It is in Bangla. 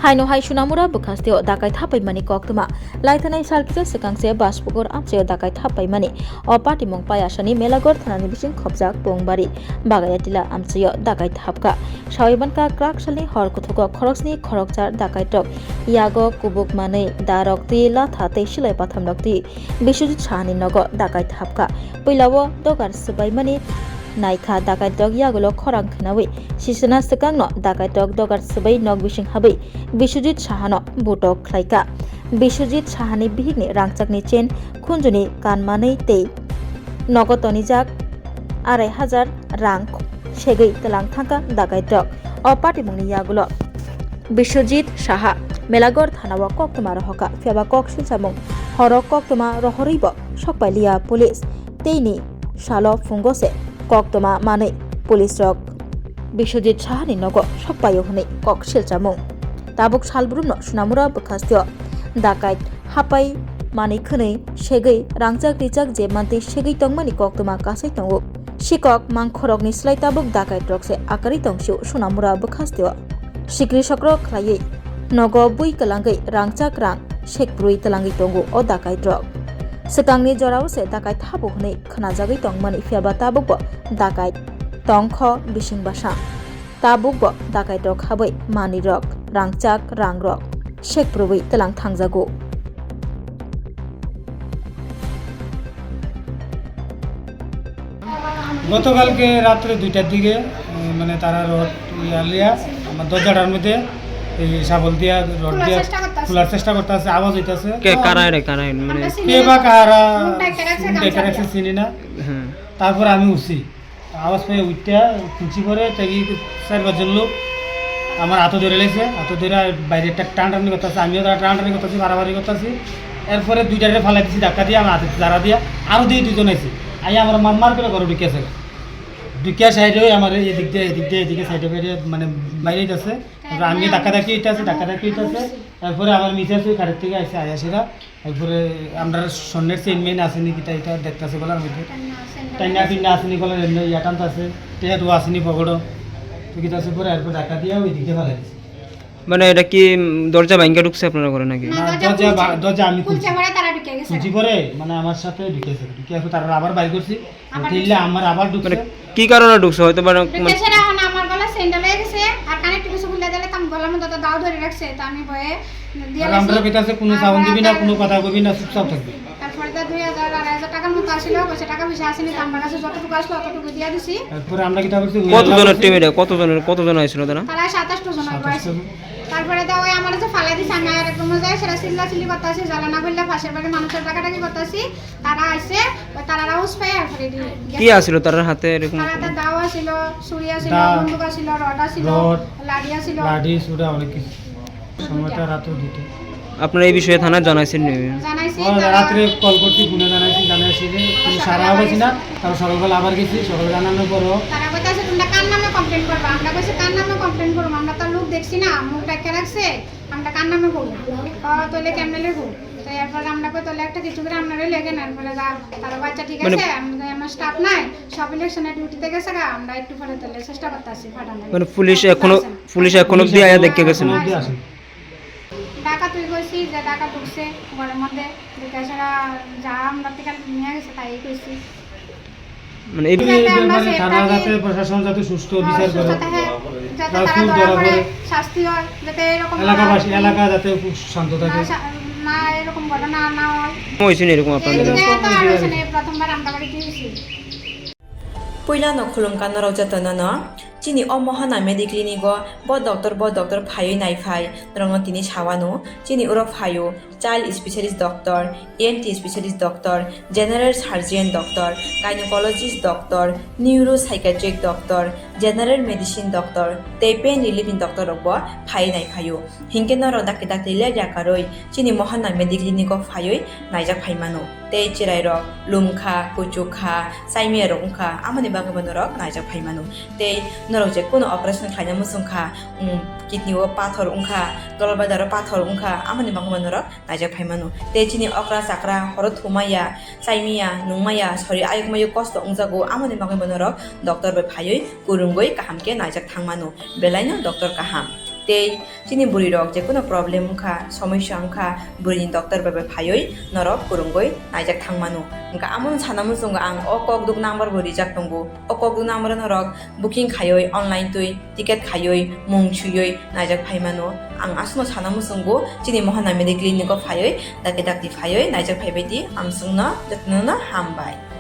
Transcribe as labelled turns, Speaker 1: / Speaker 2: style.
Speaker 1: haino hai sunamura bukhasteo dakai thapai mani koktuma laithanai salkisa sekangse baspugor amcheo dakai thapai mani o party mong payasani melagor thanani bising khobjak bongbari bagayatila amcheo dakai thapka sawibanka kraksalni hor kuthoko khoroksni khorokjar dakai tok yago kubuk mani darok tila thate silai patham dokti bisujit sahani nogo dakai thapka poilawo dogar subai mani naikha dakai dog yagulo khorang khnawi sisana sekangno dakai dog dogar subai nog bising habai bisujit sahano butok khlaika bisujit sahani bihigni rangchakni chen khunjuni kanmanei tei nogotoni jak 2500 rang segei telang thangka dakai dog o patimungni yagulo bisujit saha melagor thanawa koktuma rohoka fiaba koksil samung horok koktuma rohoribo sokpailia police teini salo fungose koktoma mane police rok bisujit sahani nogo sokpayo hone kok silchamung tabuk salbrumno sunamura bukhastio dakai hapai mani khunei segei rangchak rijak je manti segei tongmani koktoma kasai tongo sikok mangkhorokni slai tabuk dakai trokse akari tongsiu sunamura bukhastio sikri sokro khlaiei nogo bui kalangai rangchak rang sekprui talangai tongo o dakai trok sekangni jorao se dakai thabo hne khnajagai tongmani fiaba tabukbo dakai tongkho bising basa tabukbo dakai rok habai mani rok rangchak rang rok sekprui talang thangjago
Speaker 2: গতকালকে রাত্রে 2টার দিকে মানে তারা রড লিয়া আমার দরজাটার মধ্যে এই শাবল দিয়া রড দিয়া খোলার চেষ্টা করতেছে আওয়াজ হইতাছে
Speaker 3: কে কারাই মানে
Speaker 2: কে বা কারা ডেকারেক্সে চিনি না তারপর আমি উঠছি আওয়াজ পেয়ে উঠতে খুঁজি করে তাই 4-5 জন লোক আমার হাতে ধরে লেছে হাতে ধরে বাইরে একটা টানটানি করতেছে আমিও তারা টানটানি করতেছি বাড়াবাড়ি করতেছি এরপরে 2টারে ফালাই দিচ্ছি ধাক্কা দিয়ে আমার হাতে দাঁড়া দিয়া আরও দিয়ে 2জন আছে আই আমার মার করে ঘরে ঢুকেছে ঢুকিয়া সাইডে আমার এদিকে সাইডে বাইরে মানে বাইরে আছে আমি ধাক্কা ধাক্কি আছে তারপরে আমার মিসেস ওই কারের থেকে আসে আয়াসিরা তারপরে আমরা স্বর্ণের চেইন মেন আসেনি কিটা এটা দেখতেছে বলার মধ্যে টাইনা টিনা আসেনি বলার ইয়াটান্ত আছে টেহাটু আসেনি পকড়ো তো কিটা আছে পরে এরপর ধাক্কা দিয়ে ওইদিকে ফেলাই দিচ্ছে
Speaker 3: মানে এটা কি দরজা ভাঙা ঢুকছে আপনারা করে নাকি
Speaker 2: দরজা আমি খুঁজি করে মানে আমার সাথে ঢুকেছে তারা আবার বাইর করছি ঠেললে আমার আবার ঢুকছে
Speaker 3: কি কারণে ঢুকছে হয়তো মানে
Speaker 4: আমার গলা সেন্ডেল হয়ে গেছে আর কানে টিকুছে খুলে দিলে তাম গলার মধ্যে তো দাও ধরে রাখছে তো আমি ভয়ে দিয়ে
Speaker 2: আমরা কইতাছে কোনো সাউন্ড দিবি না কোনো কথা কইবি না চুপচাপ থাকবি
Speaker 4: তারপরে 2000 টাকার মতো আসিল কত টাকা পয়সা আসেনি তো আমার কাছে যতটুকু আসলো ততটুকু দিয়ে দিছি
Speaker 2: তারপরে আমরা কিটা করছি
Speaker 3: কতজনের টিম এটা কতজন আইছিল তারা
Speaker 4: 27 জন আসছে তারপরে তো ওই আমার যে ফালাই দিছে আমি আর একদম যায় সেটা চিল্লি করতেছি জ্বালা না করলে পাশের বাড়ির মানুষের টাকাটাকি করতেছি তারা আইছে ওই তারা রাউস পায় আর ফেলে দিয়ে
Speaker 3: কি আছিল তার হাতে এরকম
Speaker 4: তারা দাও ছিল ছুরি ছিল বন্দুক ছিল রড ছিল লাঠি ছিল
Speaker 2: লাঠি সুরা অনেক কিছু সময়টা রাত 2টা
Speaker 3: আপনারা এই বিষয়ে থানা জানাইছেন
Speaker 2: রাত্রে কল করছি ফোনে জানাইছি যে কোনো সারা হয়েছি না তারপর সকালবেলা আবার গেছি সকালে জানানোর পরও
Speaker 4: তারা কইতাছে তোমরা কার নামে কমপ্লেইন করবা আমরা কইছি কার নামে কমপ্লেইন করব আমরা তো লোক দেখছি না মুখ ঢাকা রাখছে আমরা কার নামে করব তাহলে কেমনে লিখব তো এরপর আমরা কই তাহলে একটা কিছু করে আপনারা লেগে নেন বলে যা তারা বাচ্চা ঠিক আছে আমার স্টাফ নাই সব ইলেকশনে ডিউটিতে গেছে আমরা একটু পরে তাহলে চেষ্টা করতেছি ফাটানো
Speaker 3: মানে পুলিশ এখনো দিয়ে আয়া দেখে গেছে না
Speaker 4: টাকা তুই কইছি যে টাকা ঢুকছে ঘরের মধ্যে বিকাশরা যা আমরা থেকে নিয়ে গেছে তাই কইছি
Speaker 3: মানে এই
Speaker 2: থানা যাতে প্রশাসন যাতে সুস্থ বিচার করে
Speaker 4: যাতে তারা শাস্তি হয় যাতে এরকম
Speaker 2: এলাকা যাতে খুব শান্ত থাকে
Speaker 4: না এরকম ঘটনা না হয়
Speaker 3: হইছে এরকম আপনাদের
Speaker 4: প্রথমবার আমরা বাড়িতে গেছি
Speaker 5: পয়লা নখলুম কান্নারাও যাতনা চিনি অমহানা মেডিক্লিনিকো ব ডক্টর ফাই নাইফাই রঙ তিনি সাওয়ানো চিনি ওরা ফাইও child specialist doctor ENT specialist doctor general surgeon doctor gynaecologist doctor neuro psychiatric doctor general medicine doctor তে পেন রিলিভিং ডক্টর রব ফাই নাইফাইও হিংকে নর ডাকে ডাকলে জাকারই চিনি মহানা মেডিক্লিনিকো ফাইই নাইজা ফাইমানো তে চিরাই রক লুমখা কুচুখা সাইমিয়া রংখা আমনি বাগবন রক নাইজা ফাইমানো তে নরক যে কোনো অপারেশন খাইনা মুসুংখা কিডনিও পাথর উংখা গলবাদার পাথর উংখা আমনি বাগবন রক নাইজা ফাইমানো তে চিনি অকরা চাকরা হর থুমাইয়া সাইমিয়া নুমাইয়া সরি আয়ুকমায়ু কষ্ট উংজাগো আমনি বাগবন রক ডক্টর বে ফাইই কুরুঙ্গই কাহামকে নাইজা থাংমানো বেলাইনো doctor কাহাম tei chini buri rok je kono problem ongkha সমস্যা ongkha burini doctor bai phaioi norok kurungoi naijak thangmano engka amon sanamung songo ang o kok duk number bo rijak tongo o kok duk number norok booking khaioi online tui ticket khaioi mung chuyoi naijak phaimano ang asuno sanamung songo chini mohana medical clinic o phaioi dakti phaioi naijak phaibai di ang sungna jatno na hambai